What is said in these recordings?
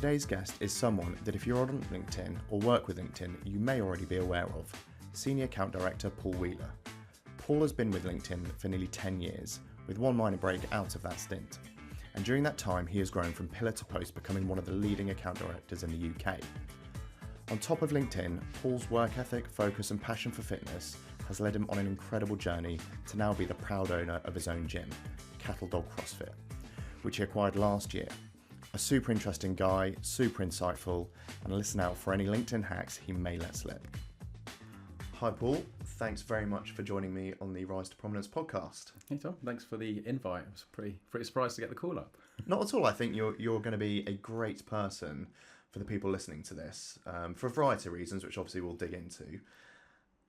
Today's guest is someone that if you're on LinkedIn or work with LinkedIn, you may already be aware of. Senior Account Director Paul Wheeler. Paul has been with LinkedIn for nearly 10 years, with one minor break out of that stint. And during that time, he has grown from pillar to post, becoming one of the leading account directors in the UK. On top of LinkedIn, Paul's work ethic, focus and passion for fitness has led him on an incredible journey to now be the proud owner of his own gym, Cattle Dog CrossFit, which he acquired last year. A super interesting guy, super insightful, and listen out for any LinkedIn hacks he may let slip. Hi Paul, thanks very much for joining me on the Rise to Prominence podcast. Hey Tom, thanks for the invite. I was pretty surprised to get the call up. Not at all. I think you're going to be a great person for the people listening to this, for a variety of reasons, which obviously we'll dig into.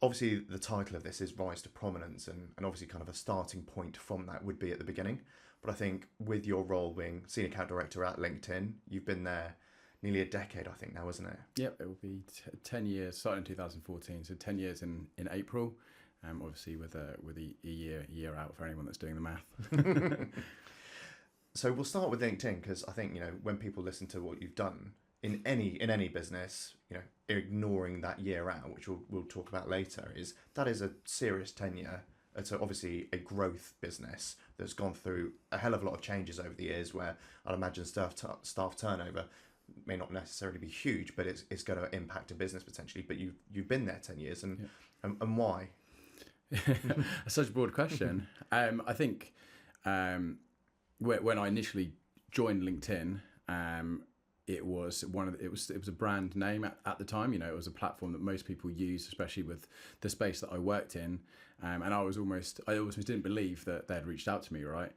Obviously, the title of this is Rise to Prominence, and obviously kind of a starting point from that would be at the beginning. But I think with your role being Senior Account Director at LinkedIn, you've been there nearly a decade, I think now, isn't it? Yep, it will be 10 years, starting in 2014, so 10 years in April, obviously with a year out for anyone that's doing the math. So we'll start with LinkedIn, because I think, when people listen to what you've done in any business, ignoring that year out, which we'll talk about later, that is a serious tenure. It's obviously a growth business that's gone through a hell of a lot of changes over the years, where I'd imagine staff turnover may not necessarily be huge, but it's going to impact a business potentially. But you've been there 10 years, and why? Such a broad question. I think when I initially joined LinkedIn, it was a brand name at the time. It was a platform that most people use, especially with the space that I worked in. And I almost didn't believe that they'd reached out to me, right?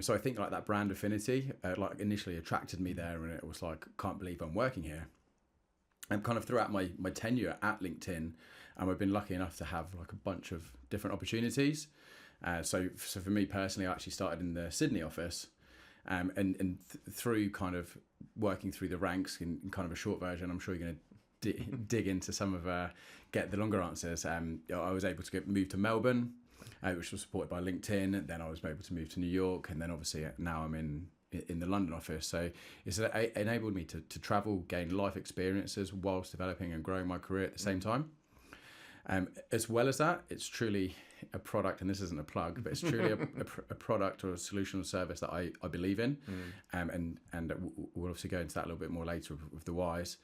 So I think like that brand affinity, initially attracted me there, and it was like, can't believe I'm working here. And kind of throughout my tenure at LinkedIn, I've been lucky enough to have like a bunch of different opportunities. So for me personally, I actually started in the Sydney office, and through kind of working through the ranks in kind of a short version, I'm sure you're going to dig into some of get the longer answers. I was able to move to Melbourne, which was supported by LinkedIn, and then I was able to move to New York, and then obviously now I'm in the London office. So it's enabled me to travel, gain life experiences whilst developing and growing my career at the same time. As well as that, it's truly a product, and this isn't a plug, but it's truly a product or a solution or service that I believe in, and we'll obviously go into that a little bit more later with the whys.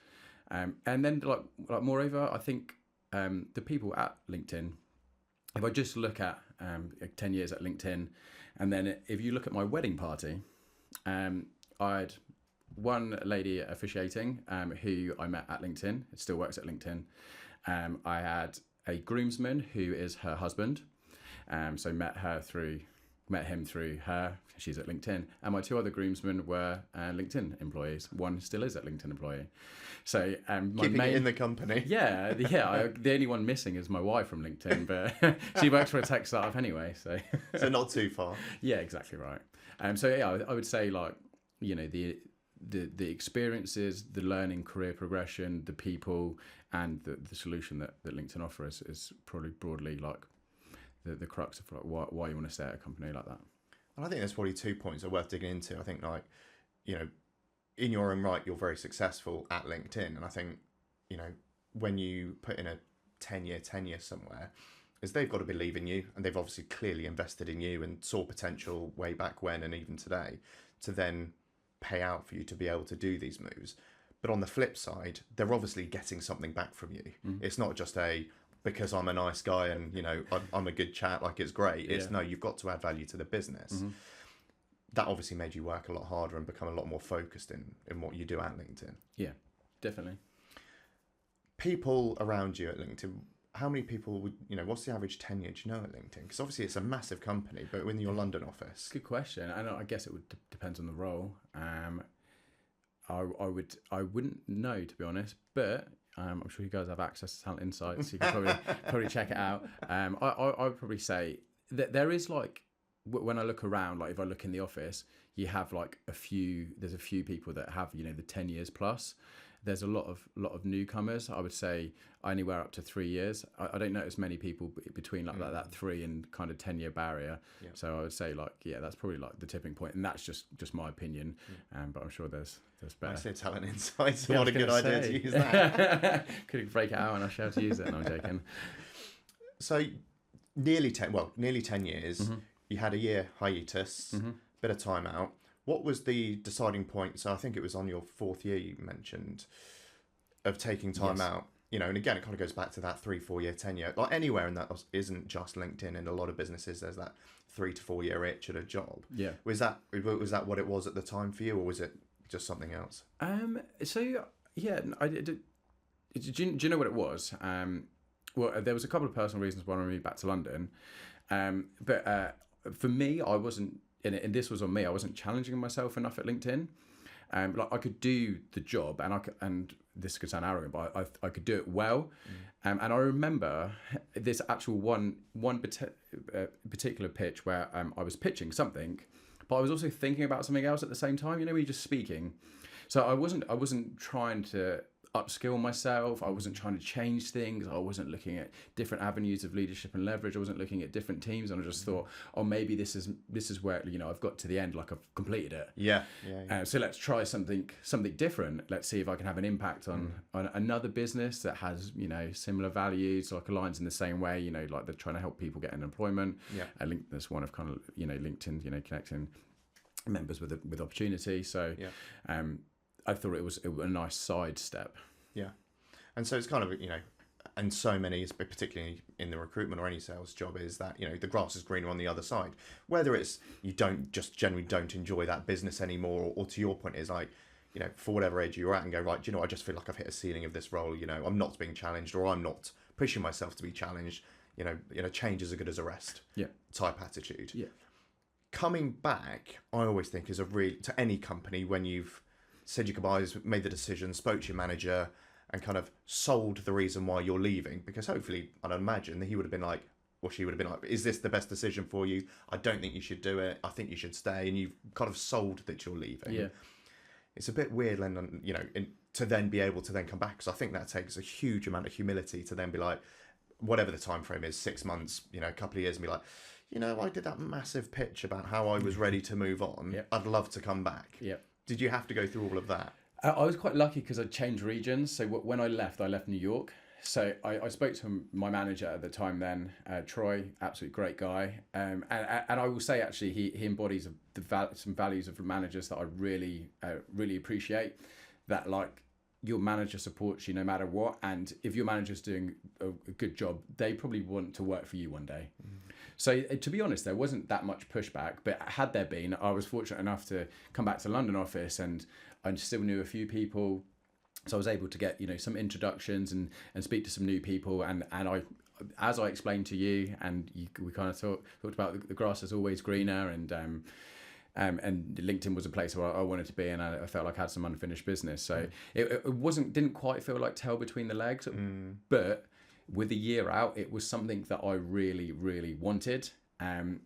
And then like moreover, I think the people at LinkedIn, if I just look at 10 years at LinkedIn, and then if you look at my wedding party, I had one lady officiating who I met at LinkedIn. It still works at LinkedIn. I had a groomsman who is her husband. So met him through her. She's at LinkedIn, and my two other groomsmen were LinkedIn employees. One still is a LinkedIn employee. So keeping it in the company. Yeah. The only one missing is my wife from LinkedIn, but she works for a tech startup anyway. So not too far. Yeah, exactly right. I would say the experiences, the learning, career progression, the people, and the solution that LinkedIn offers is probably broadly like the crux of like why you want to stay at a company like that. And I think there's probably 2 points that are worth digging into. I think in your own right, you're very successful at LinkedIn. And I think, when you put in a 10-year tenure somewhere, is they've got to believe in you, and they've obviously clearly invested in you and saw potential way back when and even today to then pay out for you to be able to do these moves. But on the flip side, they're obviously getting something back from you. It's not just because I'm a nice guy and I'm a good chat, like it's great. It's no, you've got to add value to the business. That obviously made you work a lot harder and become a lot more focused in what you do at LinkedIn. Yeah, definitely. People around you at LinkedIn, how many people would, what's the average tenure, do you know, at LinkedIn? Because obviously it's a massive company, but in your London office. Good question. I guess it would depend on the role. I wouldn't know, to be honest, but I'm sure you guys have access to Talent Insights. You can probably check it out. I would probably say that there is like, when I look around, like if I look in the office, you have like there's a few people that have, the 10 years plus. there's a lot of newcomers. I would say anywhere up to 3 years. I don't notice many people between like that 3 and kind of 10-year barrier. Yeah. So I would say like, yeah, that's probably like the tipping point, and that's just my opinion. But I'm sure there's better. I say talent insights. Yeah, What a good idea to use that. Could break it out and I'll show how to use it. No, I'm joking. So nearly 10 years. You had a year hiatus, bit of time out. What was the deciding point? So I think it was on your 4th year you mentioned of taking time out. And again, it kind of goes back to that 3-4 year tenure. Like anywhere in that isn't just LinkedIn. In a lot of businesses, there's that 3 to 4 year itch at a job. Yeah. Was that what it was at the time for you, or was it just something else? So yeah, I did. Do you know what it was? Well, there was a couple of personal reasons why I moved back to London. But for me, I wasn't, and this was on me, I wasn't challenging myself enough at LinkedIn. Like I could do the job, and this could sound arrogant, but I could do it well. And I remember this actual one particular pitch where I was pitching something, but I was also thinking about something else at the same time. You know, when you're just speaking. So I wasn't trying to upskill myself. I wasn't trying to change things. I wasn't looking at different avenues of leadership and leverage. I wasn't looking at different teams, and I just thought, oh, maybe this is where I've got to the end, like I've completed it. Yeah. So let's try something different. Let's see if I can have an impact on another business that has similar values, like aligns in the same way. Like they're trying to help people get an employment. Yeah. I think that's one of kind of LinkedIn, connecting members with opportunity. So I thought it was a nice side step. Yeah. And so it's kind of, and so many, particularly in the recruitment or any sales job, is that, the grass is greener on the other side. Whether it's you generally don't enjoy that business anymore, or to your point is like, for whatever age you're at and go, right, I just feel like I've hit a ceiling of this role, I'm not being challenged, or I'm not pushing myself to be challenged, change is as good as a rest type attitude. Yeah. Coming back, I always think is to any company when you've said your goodbyes, made the decision, spoke to your manager, and kind of sold the reason why you're leaving. Because hopefully, I'd imagine that he would have been like, or she would have been like, is this the best decision for you? I don't think you should do it. I think you should stay. And you've kind of sold that you're leaving. Yeah. It's a bit weird, to then be able to then come back. Because I think that takes a huge amount of humility to then be like, whatever the time frame is, 6 months, a couple of years, and be like, I did that massive pitch about how I was ready to move on. Yep. I'd love to come back. Yeah. Did you have to go through all of that? I was quite lucky because I changed regions. So when I left New York. So I spoke to my manager at the time then, Troy, absolute great guy. And I will say, actually, he embodies some values of managers that I really, really appreciate. That, like, your manager supports you no matter what. And if your manager's doing a good job, they probably want to work for you one day. So to be honest, there wasn't that much pushback, but had there been, I was fortunate enough to come back to London office, and I still knew a few people. So I was able to get, some introductions and speak to some new people. And I, as I explained to you, and we kind of talked about the grass is always greener, and LinkedIn was a place where I wanted to be, and I felt like I had some unfinished business. So it didn't quite feel like tail between the legs, but with a year out, it was something that I really, really wanted. And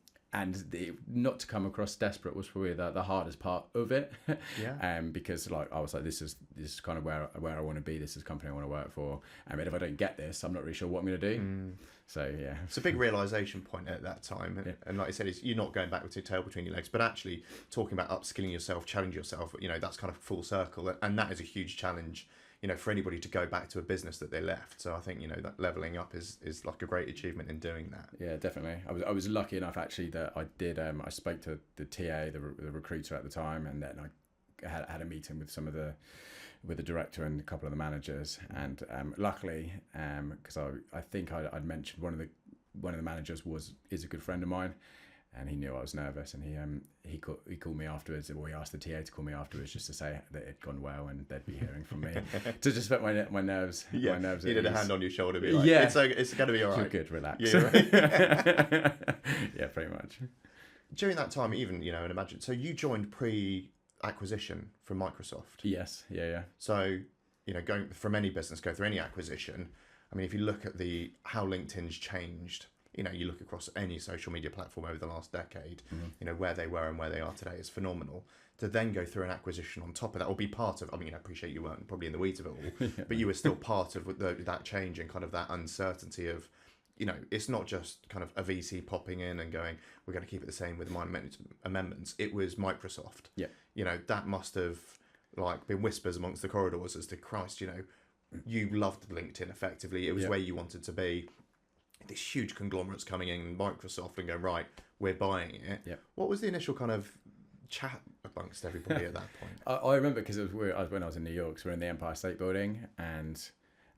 not to come across desperate was probably the hardest part of it. Yeah. Because I was like, this is kind of where I want to be. This is the company I want to work for. And if I don't get this, I'm not really sure what I'm going to do. So yeah, it's a big realization point at that time. Yeah. And like I said, you're not going back with your tail between your legs, but actually talking about upskilling yourself, challenge yourself. That's kind of full circle, and that is a huge challenge. For anybody to go back to a business that they left. So I think, that leveling up is like a great achievement in doing that. Yeah, definitely. I was lucky enough actually that I did, I spoke to the TA, the recruiter at the time, and then I had a meeting with with the director and a couple of the managers. And luckily, because I think I'd mentioned one of the managers is a good friend of mine. And he knew I was nervous, and he called me afterwards. Well, he asked the TA to call me afterwards just to say that it had gone well and they'd be hearing from me to just put my nerves. Yeah, my nerves. You did a hand on your shoulder, be like, yeah, it's going to be all right. You're good, relax. Yeah, right. Yeah, pretty much. During that time, even and imagine. So you joined pre-acquisition from Microsoft. Yes. Yeah. So going from any business, go through any acquisition. I mean, if you look at how LinkedIn's changed you look across any social media platform over the last decade, where they were and where they are today is phenomenal. To then go through an acquisition on top of that, or be part of, I mean, I appreciate you weren't probably in the weeds of it all, but you were still part of that change and kind of that uncertainty of, it's not just kind of a VC popping in and going, we're going to keep it the same with minor amendments. It was Microsoft. Yeah. That must have been whispers amongst the corridors as to Christ, you loved LinkedIn effectively. It was where you wanted to be. This huge conglomerate's coming in, Microsoft, and going, right, we're buying it. Yeah. What was the initial kind of chat amongst everybody at that point? I remember because it was when I was in New York, so we're in the Empire State Building, and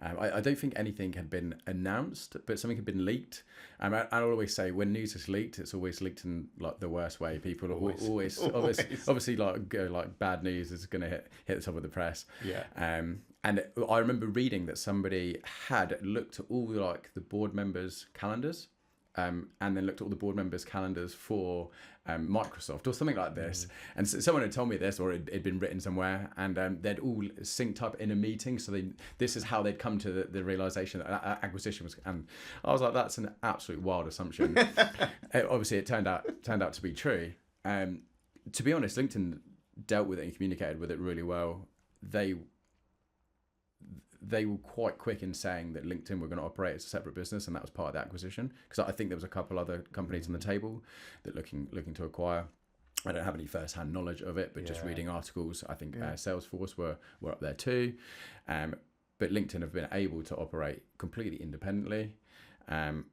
I don't think anything had been announced, but something had been leaked. And I'll always say, when news is leaked, it's always leaked in the worst way. People always. Obviously go bad news is going to hit the top of the press. Yeah. And I remember reading that somebody had looked at all the board members' calendars, and then looked at all the board members' calendars for Microsoft or something like this. And so someone had told me this, or it'd been written somewhere, and they'd all synced up in a meeting. So this is how they'd come to the realization that acquisition was. And I was like, that's an absolute wild assumption. Obviously, it turned out to be true. To be honest, LinkedIn dealt with it and communicated with it really well. They were quite quick in saying that LinkedIn were going to operate as a separate business, and that was part of the acquisition. Because I think there was a couple other companies on the table that looking to acquire. I don't have any first-hand knowledge of it, but just reading articles, I think Salesforce were up there too. But LinkedIn have been able to operate completely independently. There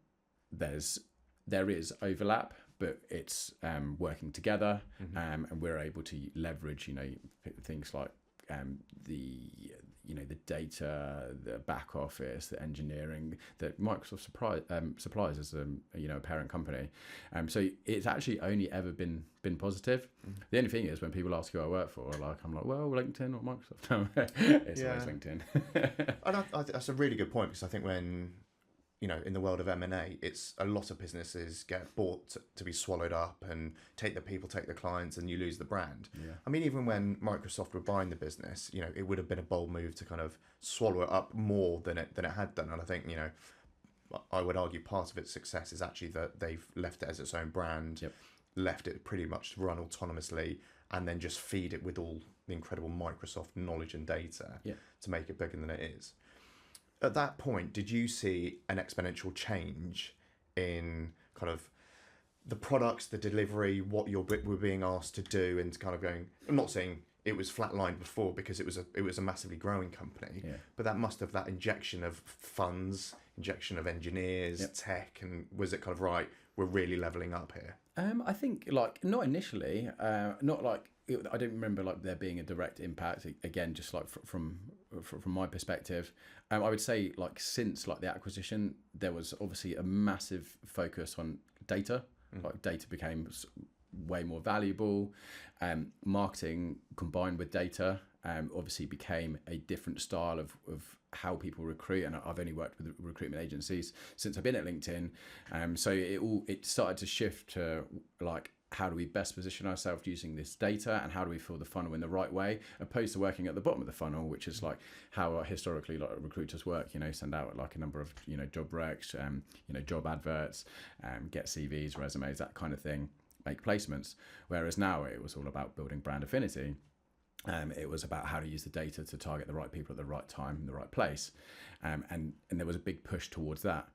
is overlap, but it's working together, and we're able to leverage, things like the data, the back office, the engineering that Microsoft supplies as a parent company. So it's actually only ever been positive. The only thing is when people ask who I work for, I'm like, well, LinkedIn or Microsoft. It's always LinkedIn. And that's a really good point, because I think when in the world of M&A, it's a lot of businesses get bought to be swallowed up and take the clients, and you lose the brand. Yeah. I mean, even when Microsoft were buying the business, it would have been a bold move to kind of swallow it up more than it had done. And I think, I would argue part of its success is actually that they've left it as its own brand, left it pretty much to run autonomously, and then just feed it with all the incredible Microsoft knowledge and data to make it bigger than it is. At that point, did you see an exponential change in kind of the products, the delivery, what were being asked to do, and kind of going? I'm not saying it was flatlined before, because it was a massively growing company, but that must have that injection of funds, injection of engineers, tech, and was it kind of right? We're really leveling up here. I think not initially, not like. I don't remember there being a direct impact. Again, just from my perspective, I would say since the acquisition, there was obviously a massive focus on data. Data became way more valuable. Marketing combined with data obviously became a different style of how people recruit. And I've only worked with recruitment agencies since I've been at LinkedIn, so it started to shift to how do we best position ourselves using this data, and how do we fill the funnel in the right way, opposed to working at the bottom of the funnel, which is how historically recruiters work. Send out a number of job recs, job adverts, get CVs, resumes, that kind of thing, make placements. Whereas now it was all about building brand affinity. It was about how to use the data to target the right people at the right time in the right place, and there was a big push towards that.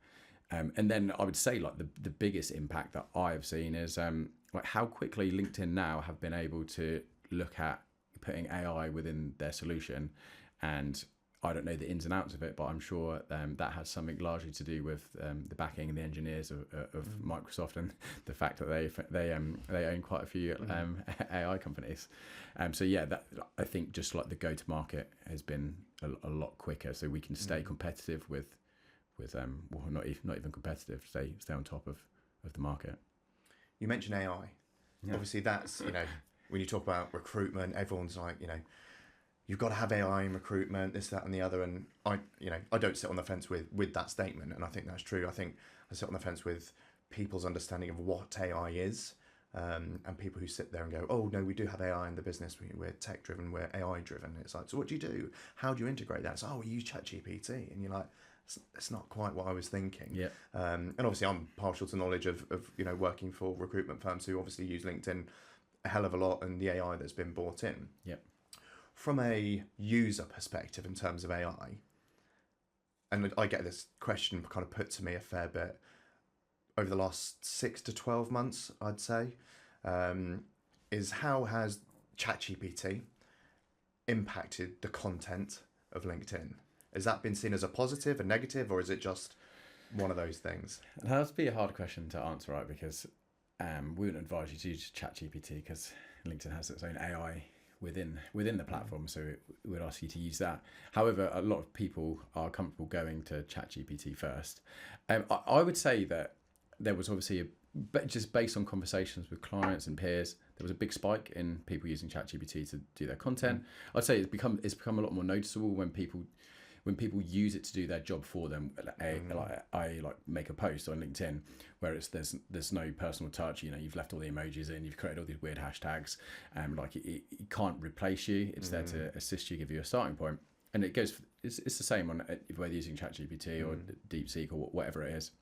And then I would say the biggest impact that I've seen is how quickly LinkedIn now have been able to look at putting AI within their solution. And I don't know the ins and outs of it, but I'm sure that has something largely to do with the backing and the engineers of Microsoft, and the fact that they own quite a few AI companies. So that I think just the go to market has been a lot quicker, so we can stay competitive with not even competitive, stay on top of the market. You mentioned AI. Obviously, that's when you talk about recruitment, everyone's like, you've got to have AI in recruitment, this, that, and the other. And I don't sit on the fence with that statement, and I think that's true. I think I sit on the fence with people's understanding of what AI is, and people who sit there and go, oh no, we do have AI in the business. We're tech driven, we're AI driven. It's like, so what do you do? How do you integrate that? It's we use ChatGPT, and you're like, it's not quite what I was thinking. Yeah. And obviously I'm partial to knowledge of working for recruitment firms who obviously use LinkedIn a hell of a lot, and the AI that's been brought in. Yep. From a user perspective in terms of AI, and I get this question kind of put to me a fair bit over the last 6 to 12 months, I'd say, is how has ChatGPT impacted the content of LinkedIn? Has that been seen as a positive, a negative, or is it just one of those things? That would be a hard question to answer, right? Because we wouldn't advise you to use ChatGPT because LinkedIn has its own AI within the platform, so we would ask you to use that. However, a lot of people are comfortable going to ChatGPT first. I would say that there was obviously just based on conversations with clients and peers, there was a big spike in people using ChatGPT to do their content. I'd say it's become a lot more noticeable when people use it to do their job for them. I make a post on LinkedIn where there's no personal touch. You've left all the emojis in, you've created all these weird hashtags, it can't replace you. It's there to assist you, give you a starting point. And it's the same on whether using ChatGPT or DeepSeek or whatever it is.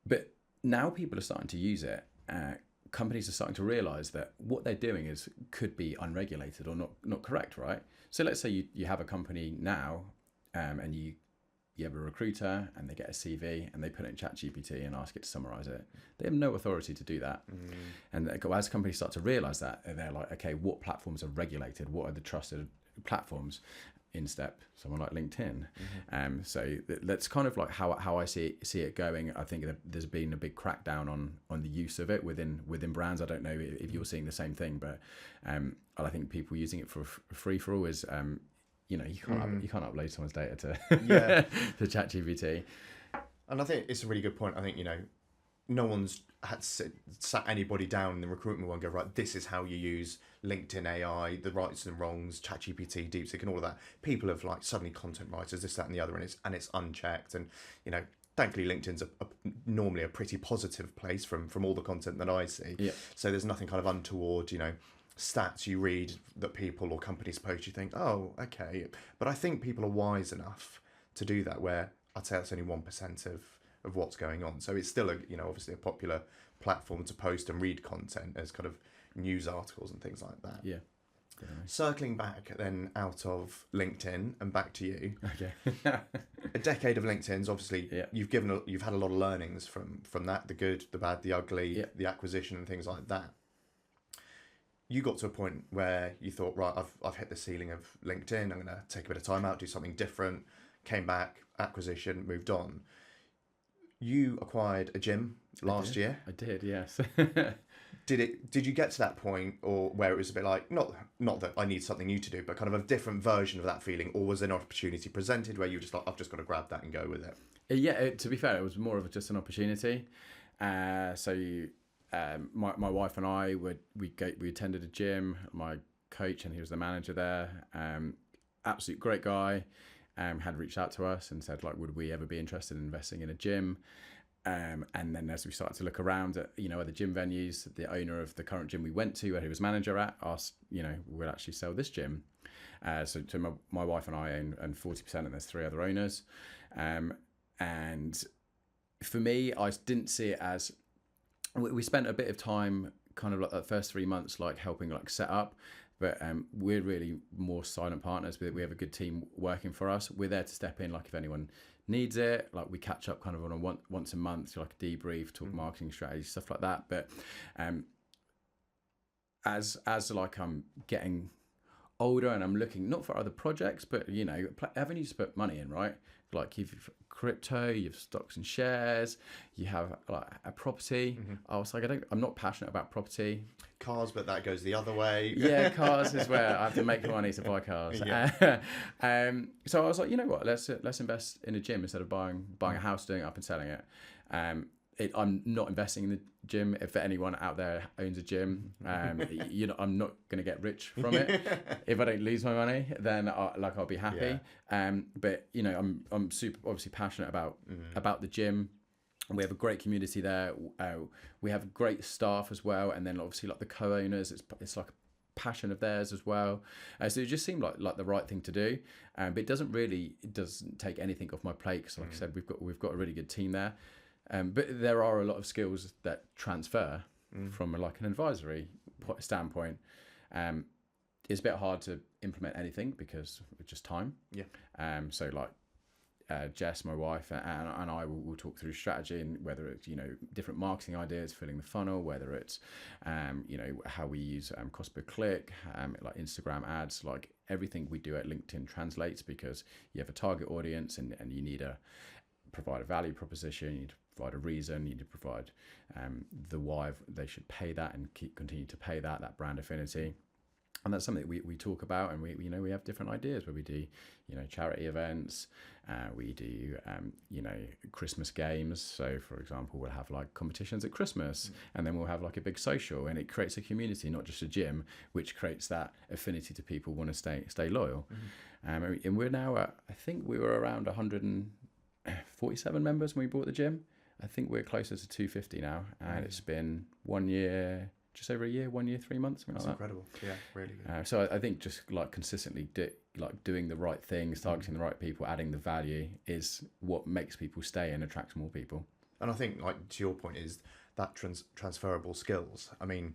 But now people are starting to use it. Companies are starting to realize that what they're doing could be unregulated or not correct, right? So let's say you have a company now, and you have a recruiter and they get a CV and they put it in ChatGPT and ask it to summarize it. They have no authority to do that. And as companies start to realize that, they're like, okay, what platforms are regulated? What are the trusted platforms? In step someone like LinkedIn. So that's kind of like how I see it going. I think that there's been a big crackdown on the use of it within brands. I don't know if you're seeing the same thing, but I think people using it for free for all is you can't upload someone's data to to ChatGPT. And I think it's a really good point. I think no one's had sat anybody down in the recruitment one and go, right, this is how you use LinkedIn AI, the rights and wrongs, ChatGPT, DeepSeek, and all of that. People have suddenly content writers, this, that, and the other, and it's unchecked. And thankfully, LinkedIn's normally a pretty positive place from all the content that I see. Yeah. So there's nothing kind of untoward, stats you read that people or companies post. You think, oh, okay. But I think people are wise enough to do that. Where I'd say that's only 1% of what's going on. So it's still obviously a popular platform to post and read content as kind of news articles and things like that. Yeah. Circling back then out of LinkedIn and back to you. Okay. A decade of LinkedIn's obviously you've had a lot of learnings from that, the good, the bad, the ugly, the acquisition and things like that. You got to a point where you thought, right, I've hit the ceiling of LinkedIn. I'm going to take a bit of time out, do something different. Came back, acquisition, moved on. You acquired a gym last year. I did, yes. Did you get to that point, or where it was a bit like not that I need something new to do, but kind of a different version of that feeling, or was there an opportunity presented where you were just like, I've just got to grab that and go with it? Yeah, to be fair, it was more of just an opportunity. My wife and I we attended a gym. My coach, and he was the manager there. Absolute great guy. Had reached out to us and said, would we ever be interested in investing in a gym? And then as we started to look around at, other gym venues, the owner of the current gym we went to, where he was manager at, asked, we'll actually sell this gym. So my wife and I own 40%, and there's 3 other owners. And for me, I didn't see it as, we spent a bit of time kind of the first 3 months, helping set up. But we're really more silent partners. We have a good team working for us. We're there to step in, if anyone needs it. We catch up kind of on a once a month, a debrief, talk marketing strategy, stuff like that. But as I'm getting older and I'm looking not for other projects, but avenues to put money in, right? You've crypto, you have stocks and shares, you have a property. I was like, I'm not passionate about property. Cars, but that goes the other way. Yeah, cars is where I have to make money to buy cars. Yeah. So I was like, you know what? Let's invest in a gym instead of buying a house, doing it up and selling it. I'm not investing in the gym. If anyone out there owns a gym, I'm not going to get rich from it. If I don't lose my money, then I'll be happy. Yeah. But I'm super obviously passionate about the gym. We have a great community there. We have great staff as well, and then obviously the co-owners. It's like a passion of theirs as well. So it just seemed like the right thing to do. But it doesn't take anything off my plate because, like I said, we've got a really good team there. But there are a lot of skills that transfer from like an advisory standpoint. It's a bit hard to implement anything because it's just time. Yeah. So like Jess, my wife, and I will talk through strategy, and whether it's different marketing ideas, filling the funnel, whether it's how we use cost per click, like Instagram ads, like everything we do at LinkedIn translates because you have a target audience and you need to provide a value proposition, you need to provide a reason, you need to provide the why they should pay that and continue to pay that brand affinity. And that's something that we talk about, and we have different ideas where we do charity events, we do Christmas games. So for example, we'll have like competitions at Christmas, and then we'll have like a big social, and it creates a community, not just a gym, which creates that affinity to people want to stay loyal. And we're now at, I think we were around 147 members when we bought the gym. I think we're closer to 250 now, and it's been 1 year. Just over a year, 1 year, 3 months, something like that. Incredible. Yeah, really good. So I think just like consistently doing the right things, targeting the right people, adding the value is what makes people stay and attracts more people. And I think, like, to your point, is that transferable skills. I mean,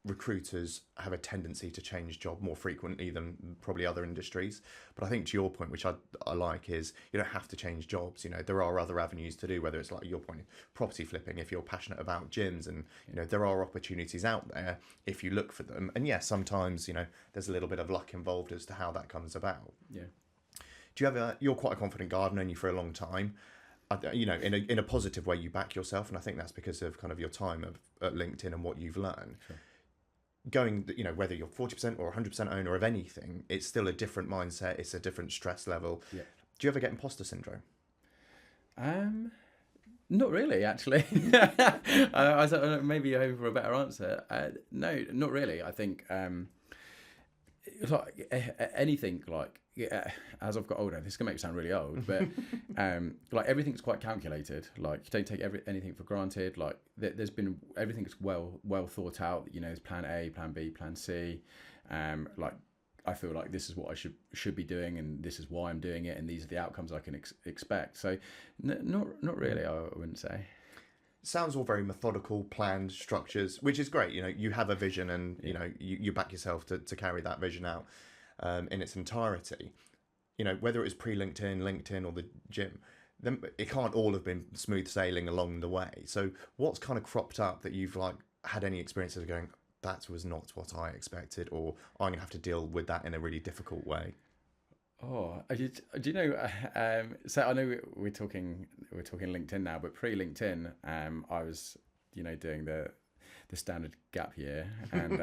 recruiters have a tendency to change job more frequently than probably other industries. But I think to your point, which I like, is you don't have to change jobs. There are other avenues to do, whether it's like your point, property flipping, if you're passionate about gyms, and there are opportunities out there if you look for them. And yes, sometimes there's a little bit of luck involved as to how that comes about. Yeah. Do you have you're quite a confident guy. I've known you for a long time. In a positive way, you back yourself, and I think that's because of kind of your time at LinkedIn and what you've learned. Sure. Going, whether you're 40% or 100% owner of anything, it's still a different mindset. It's a different stress level. Yeah. Do you ever get imposter syndrome? Not really, actually. I thought maybe hoping for a better answer. No, not really. I think anything like as I've got older, this is gonna make me sound really old, but like everything's quite calculated. Like you don't take anything for granted. Like there's been everything's well thought out. There's plan A, plan B, plan C. Like I feel like this is what I should be doing, and this is why I'm doing it, and these are the outcomes I can expect. So not really, I wouldn't say. Sounds all very methodical, planned structures, which is great. You have a vision, and you back yourself to carry that vision out in its entirety. Whether it was pre-LinkedIn, LinkedIn, or the gym, then it can't all have been smooth sailing along the way. So what's kind of cropped up that you've like had any experiences of going, that was not what I expected, or I'm gonna have to deal with that in a really difficult way? Oh, do you know? So I know we're talking LinkedIn now, but pre-LinkedIn, I was doing the standard gap year and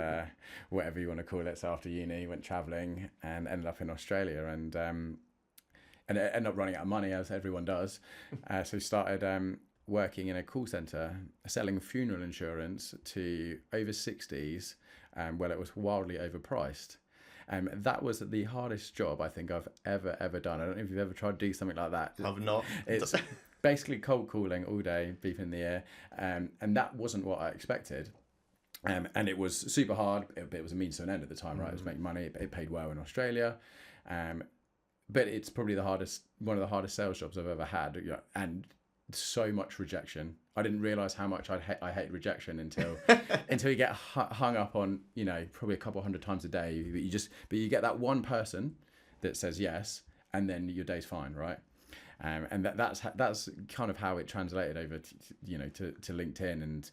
whatever you want to call it. So after uni, went travelling and ended up in Australia, and ended up running out of money, as everyone does. So started working in a call centre, selling funeral insurance to over 60s, where it was wildly overpriced. That was the hardest job I think I've ever done. I don't know if you've ever tried to do something like that. I've not. It's basically cold calling all day, beeping in the ear, and that wasn't what I expected. And it was super hard. It was a means to an end at the time, right? It was making money. It paid well in Australia, but it's probably one of the hardest sales jobs I've ever had. And so much rejection. I didn't realize how much I hate rejection until you get hung up on, probably a couple hundred times a day. But you get that one person that says yes, and then your day's fine, right? And that's kind of how it translated over to LinkedIn, and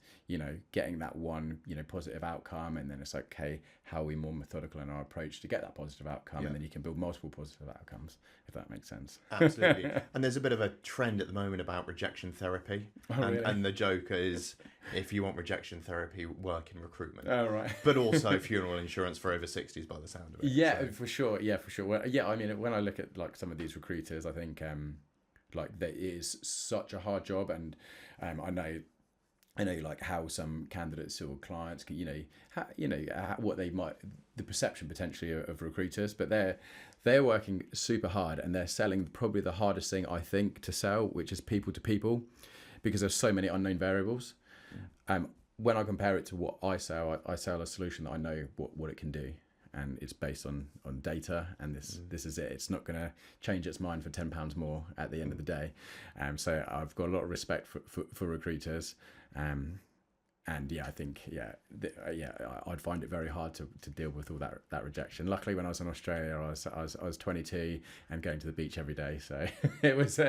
getting that one positive outcome, and then it's like, okay, how are we more methodical in our approach to get that positive outcome, and then you can build multiple positive outcomes, if that makes sense. Absolutely. And there's a bit of a trend at the moment about rejection therapy, really? And the joke is, if you want rejection therapy, work in recruitment. Oh, right. But also funeral insurance for over 60s by the sound of it. Yeah, so. For sure. Yeah, for sure. Well, yeah, I mean, when I look at like some of these recruiters, I think like that is such a hard job, and I know like how some candidates or clients can, what they might, the perception potentially of recruiters, but they're working super hard, and they're selling probably the hardest thing I think to sell, which is people to people, because there's so many unknown variables. when I compare it to what I sell, I sell a solution that I know what it can do, and it's based on data, and this is it. It's not going to change its mind for £10 more at the end of the day. So I've got a lot of respect for recruiters. And yeah, I think I'd find it very hard to deal with all that rejection. Luckily, when I was in Australia, I was 22 and going to the beach every day, so it was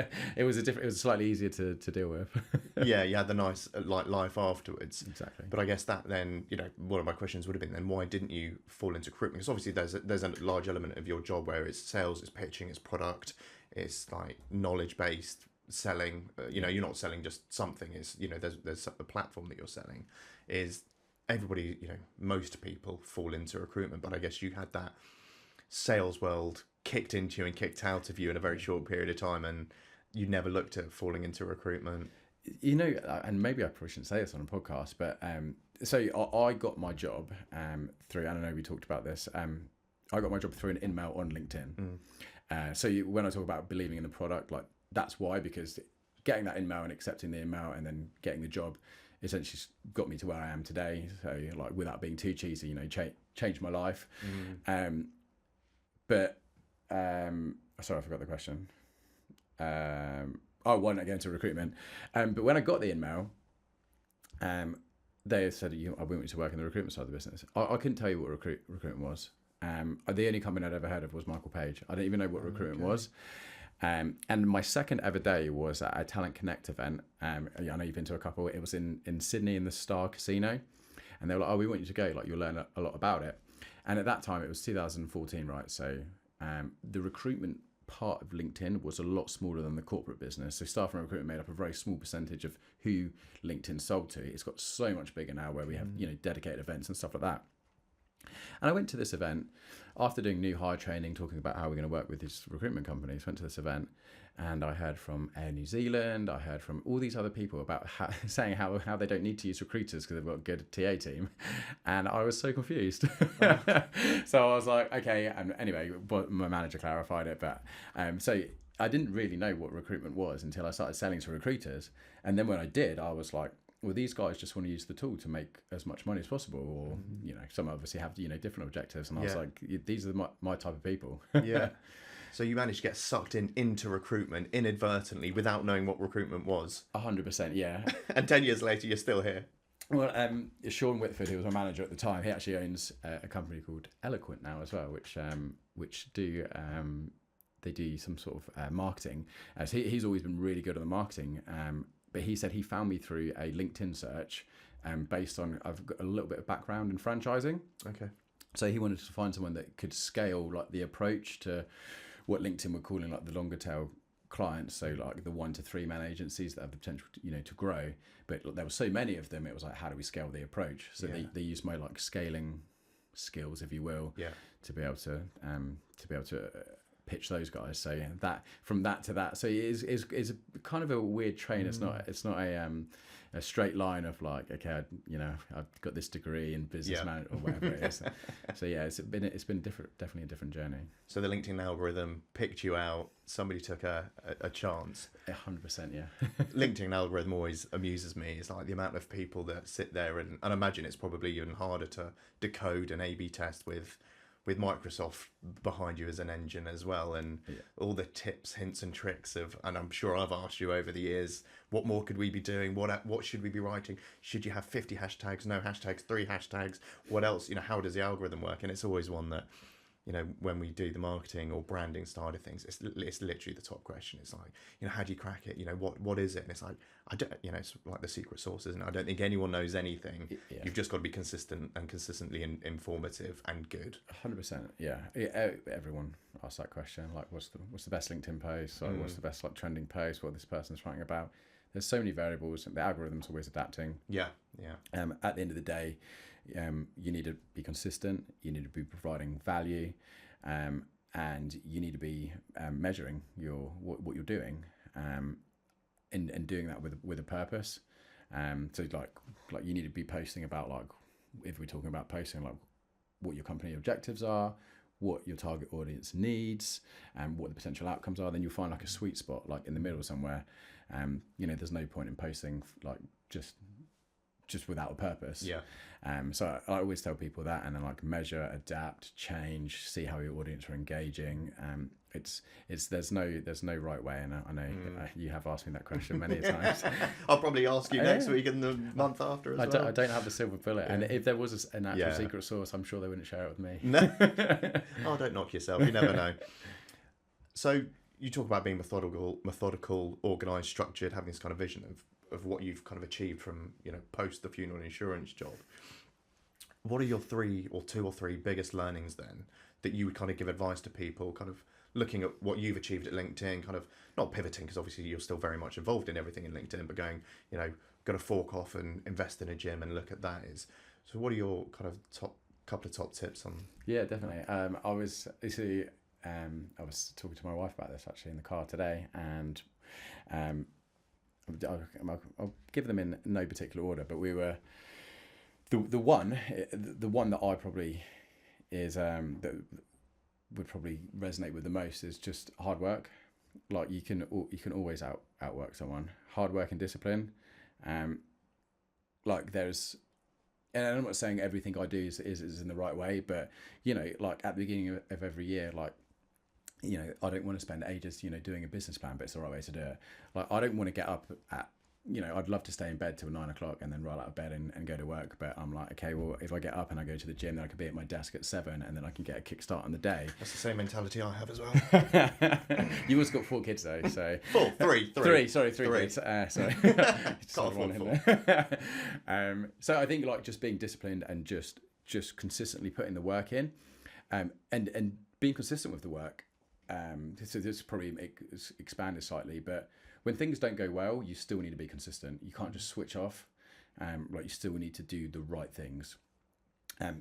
slightly easier to deal with. Yeah, you had the nice life afterwards. Exactly. But I guess that then, one of my questions would have been then, why didn't you fall into recruitment? Because obviously there's a large element of your job where it's sales, it's pitching, it's product, it's like knowledge based selling. You're not selling just something. Is there's a platform that you're selling. Is everybody, most people fall into recruitment, but I guess you had that sales world kicked into you and kicked out of you in a very short period of time, and you never looked at falling into recruitment. And maybe I probably shouldn't say this on a podcast, but so I got my job through, and I know we talked about this, I got my job through an email on LinkedIn. So when I talk about believing in the product, like that's why, because getting that email and accepting the email and then getting the job essentially got me to where I am today. So like, without being too cheesy, changed my life. But sorry, I forgot the question. Why not get into recruitment? But when I got the email, they said, I want you to work in the recruitment side of the business. I couldn't tell you what recruitment was. The only company I'd ever heard of was Michael Page. I didn't even know what recruitment was. And my second ever day was at a Talent Connect event. I know you've been to a couple. It was in Sydney in the Star Casino. And they were like, we want you to go. Like, you'll learn a lot about it. And at that time, it was 2014, right? So the recruitment part of LinkedIn was a lot smaller than the corporate business. So staff and recruitment made up a very small percentage of who LinkedIn sold to. It's got so much bigger now, where we have dedicated events and stuff like that. And I went to this event after doing new hire training, talking about how we're going to work with these recruitment companies. Went to this event, and I heard from Air New Zealand, I heard from all these other people about saying how they don't need to use recruiters because they've got a good TA team. And I was so confused. So I was like, okay. And anyway, but my manager clarified it. But so I didn't really know what recruitment was until I started selling to recruiters. And then when I did, I was like, well, these guys just want to use the tool to make as much money as possible, or some obviously have different objectives, and I was like, these are my type of people. Yeah. So you managed to get sucked into recruitment inadvertently without knowing what recruitment was. 100%, yeah. And 10 years later, you're still here. Well, Sean Whitford, who was my manager at the time, he actually owns a company called Eloquent now as well, which do they do some sort of marketing. So he's always been really good at the marketing. But he said he found me through a LinkedIn search, based on, I've got a little bit of background in franchising. Okay. So he wanted to find someone that could scale like the approach to what LinkedIn were calling like the longer tail clients. So like the 1 to 3 man agencies that have the potential to grow. But there were so many of them, it was like, how do we scale the approach? So they used my like scaling skills, if you will, to be able to pitch those guys. So that from that to that, so it is kind of a weird train. It's not a straight line of like, okay, I've got this degree in business management or whatever it is. So yeah, it's been definitely a different journey. So the LinkedIn algorithm picked you out. Somebody took a chance. 100%, yeah. LinkedIn algorithm always amuses me. It's like the amount of people that sit there and I imagine it's probably even harder to decode an A/B test with Microsoft behind you as an engine as well, and all the tips, hints and tricks and I'm sure I've asked you over the years, what more could we be doing? What should we be writing? Should you have 50 hashtags, no hashtags, 3 hashtags? What else? How does the algorithm work? And it's always one that, when we do the marketing or branding side of things, it's literally the top question. It's like, how do you crack it? What is it? And it's like, I don't, it's like the secret sauce, isn't it? I don't think anyone knows anything. Yeah. You've just got to be consistent and consistently informative and good. 100%. Yeah. Everyone asks that question. Like, what's the best LinkedIn post? Or what's the best like trending post? What this person's writing about? There's so many variables. The algorithm's always adapting. Yeah. At the end of the day, you need to be consistent. You need to be providing value, and you need to be measuring what you're doing, and doing that with a purpose. So like you need to be posting about, like, if we're talking about posting, like what your company objectives are, what your target audience needs, and what the potential outcomes are. Then you'll find like a sweet spot, like in the middle somewhere. There's no point in posting like just just without a purpose. Yeah. So I always tell people that, and then like measure, adapt, change, see how your audience are engaging. It's there's no right way, and I know you have asked me that question many times. I'll probably ask you next week and the month after as well. I don't have the silver bullet, and if there was an actual secret sauce, I'm sure they wouldn't share it with me. No. Oh, don't knock yourself. You never know. So you talk about being methodical, organised, structured, having this kind of vision of what you've kind of achieved from, post the funeral insurance job. What are your two or three biggest learnings then that you would kind of give advice to people, kind of looking at what you've achieved at LinkedIn, kind of not pivoting, because obviously you're still very much involved in everything in LinkedIn, but going, going to fork off and invest in a gym and look at that is. So what are your kind of couple of top tips on? Yeah, definitely. I was talking to my wife about this actually in the car today, and I'll give them in no particular order, but we were the one that I probably is that would probably resonate with the most is just hard work. Like you can always outwork someone. Hard work and discipline. Like there's, and I'm not saying everything I do is in the right way, but like at the beginning of every year, like I don't want to spend ages doing a business plan, but it's the right way to do it. Like I don't want to get up at I'd love to stay in bed till 9 o'clock and then roll out of bed and go to work. But I'm like, okay, well, if I get up and I go to the gym, then I could be at my desk at 7 and then I can get a kickstart on the day. That's the same mentality I have as well. You always got 4 kids though, so three. Sorry, three kids. Sorry. So I think like just being disciplined and just consistently putting the work in, and being consistent with the work. So this probably expanded slightly, but when things don't go well, you still need to be consistent. You can't just switch off. Like you still need to do the right things.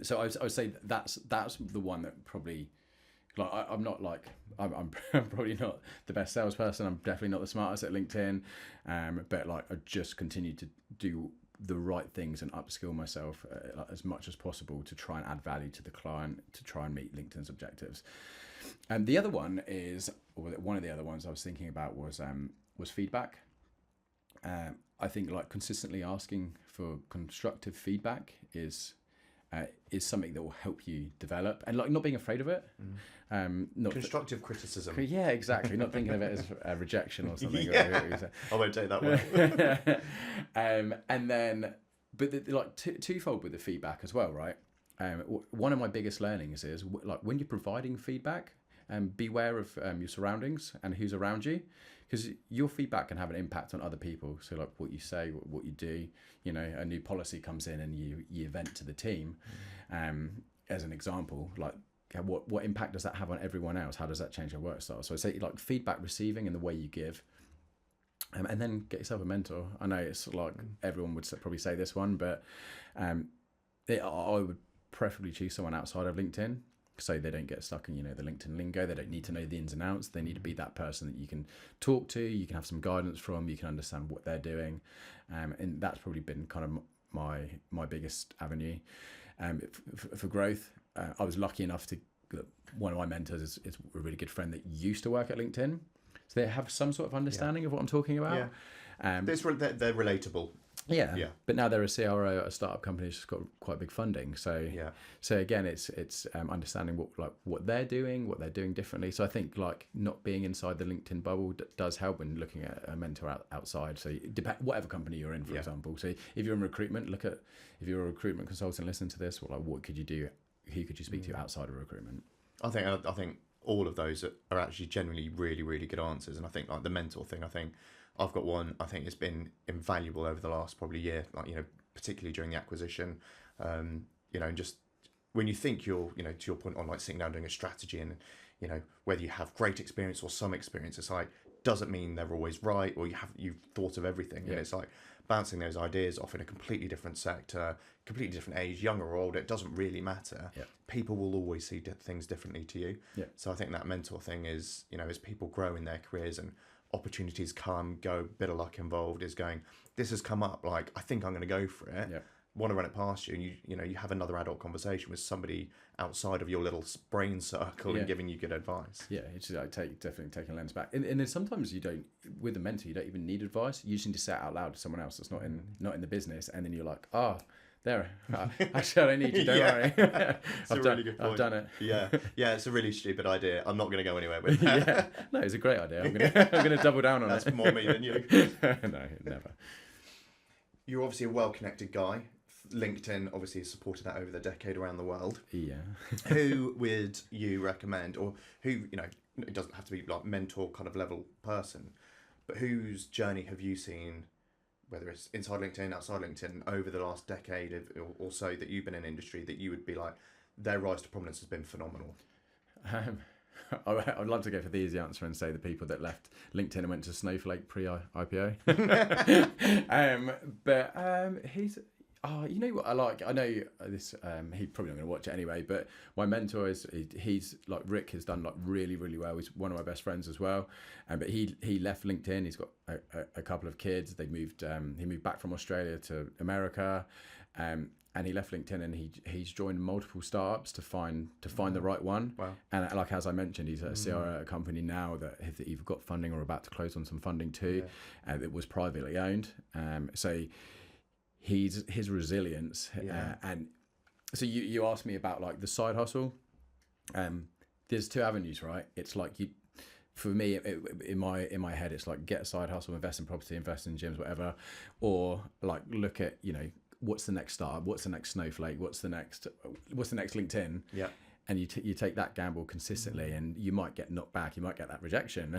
So I would say that's the one that probably, like I'm probably not the best salesperson. I'm definitely not the smartest at LinkedIn. But like I just continue to do the right things and upskill myself as much as possible to try and add value to the client, to try and meet LinkedIn's objectives. And the other one is, or one of the other ones I was thinking about was feedback. I think like consistently asking for constructive feedback is something that will help you develop, and like not being afraid of it. Not constructive criticism. Yeah, exactly. Not thinking of it as a rejection or something. I won't take that one. And then, but like twofold with the feedback as well, right? One of my biggest learnings is like when you're providing feedback, beware of your surroundings and who's around you, because your feedback can have an impact on other people. So like what you say, what you do, a new policy comes in and you vent to the team. As an example, like what impact does that have on everyone else? How does that change your work style? So I say like feedback receiving and the way you give. And then get yourself a mentor. I know it's like everyone would probably say this one, but I would preferably choose someone outside of LinkedIn, so they don't get stuck in the LinkedIn lingo. They don't need to know the ins and outs. They need to be that person that you can talk to, you can have some guidance from, you can understand what they're doing, and that's probably been kind of my biggest avenue for growth. I was lucky enough to, one of my mentors is a really good friend that used to work at LinkedIn, so they have some sort of understanding of what I'm talking about. They're relatable. Yeah. But now they're a CRO at a startup company that's got quite big funding. So again, it's understanding what they're doing differently. So I think like not being inside the LinkedIn bubble does help, and looking at a mentor outside. So whatever company you're in, for example. So if you're in recruitment, if you're a recruitment consultant, listen to this. What could you do? Who could you speak to outside of recruitment? I think all of those are actually generally really, really good answers. And I think like the mentor thing, I think I've got one. I think it's been invaluable over the last probably year, like particularly during the acquisition. And just when you think you're, to your point on like sitting down doing a strategy, and whether you have great experience or some experience, it's like doesn't mean they're always right, or you've thought of everything. And it's like bouncing those ideas off in a completely different sector, completely different age, young or old. It doesn't really matter. People will always see things differently to you. So I think that mentor thing is, as people grow in their careers and opportunities come, go, bit of luck involved, is going, this has come up, like I think I'm going to go for it. want to run it past you, and you have another adult conversation with somebody outside of your little brain circle and giving you good advice. Yeah, it's like definitely taking a lens back, and then sometimes you don't, with a mentor, you don't even need advice. You just need to say it out loud to someone else that's not in the business, and then you're like, there. Actually, I don't need you. Don't worry. I've done it. Yeah. It's a really stupid idea. I'm not going to go anywhere with that. Yeah, no, it's a great idea. I'm gonna double down on That's it. more me than you. No, never. You're obviously a well-connected guy. LinkedIn obviously has supported that over the decade around the world. Yeah. Who would you recommend, or who, it doesn't have to be like mentor kind of level person, but whose journey have you seen, whether it's inside LinkedIn, outside LinkedIn, over the last decade or so that you've been in industry, that you would be like, their rise to prominence has been phenomenal? I'd love to go for the easy answer and say the people that left LinkedIn and went to Snowflake pre-IPO. But he's... you know what I like? I know this. He's probably not going to watch it anyway. But my mentor he's like Rick has done like really, really well. He's one of my best friends as well. But he left LinkedIn. He's got a couple of kids. They moved. He moved back from Australia to America, and he left LinkedIn and he's joined multiple startups to find the right one. Wow. And like as I mentioned, he's a CRO at a company now that have either got funding or about to close on some funding too. And it was privately owned. So. His resilience, and so you asked me about like the side hustle. There's two avenues, right? It's like for me in my head, it's like get a side hustle, invest in property, invest in gyms, whatever, or like look at what's the next startup, what's the next Snowflake, what's the next LinkedIn, and you take that gamble consistently, and you might get knocked back, you might get that rejection,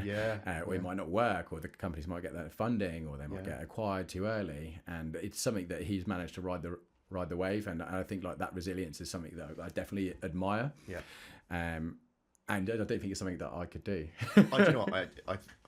or it might not work, or the companies might get that funding, or they might get acquired too early, and it's something that he's managed to ride the wave, and I think like that resilience is something that I definitely admire. And I don't think it's something that I could do.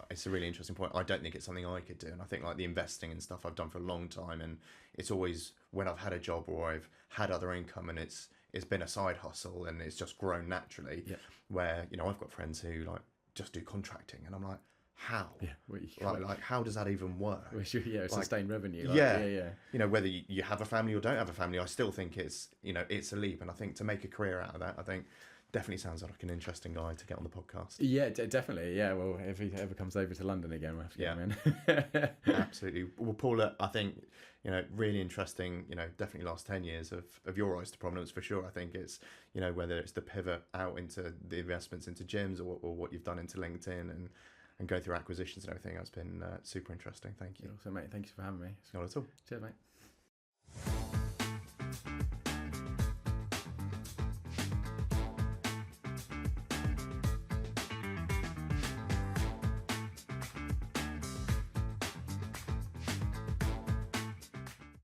It's a really interesting point. I don't think it's something I could do, and I think like the investing and stuff I've done for a long time, and it's always when I've had a job or I've had other income, and it's been a side hustle and it's just grown naturally. Where I've got friends who like just do contracting, and I'm like, how? Like how does that even work? It's sustained revenue. Whether you have a family or don't have a family, I still think it's it's a leap, and I think to make a career out of that, I think definitely sounds like an interesting guy to get on the podcast. Yeah, definitely. Yeah, well, if he ever comes over to London again, we'll have to get him in. Absolutely. Well, Paula, I think really interesting. Definitely last 10 years of your rise to prominence for sure. I think it's whether it's the pivot out into the investments into gyms, or what you've done into LinkedIn and go through acquisitions and everything. That's been super interesting. Thank you. So, mate, thank you for having me. Not at all. Cheers, mate.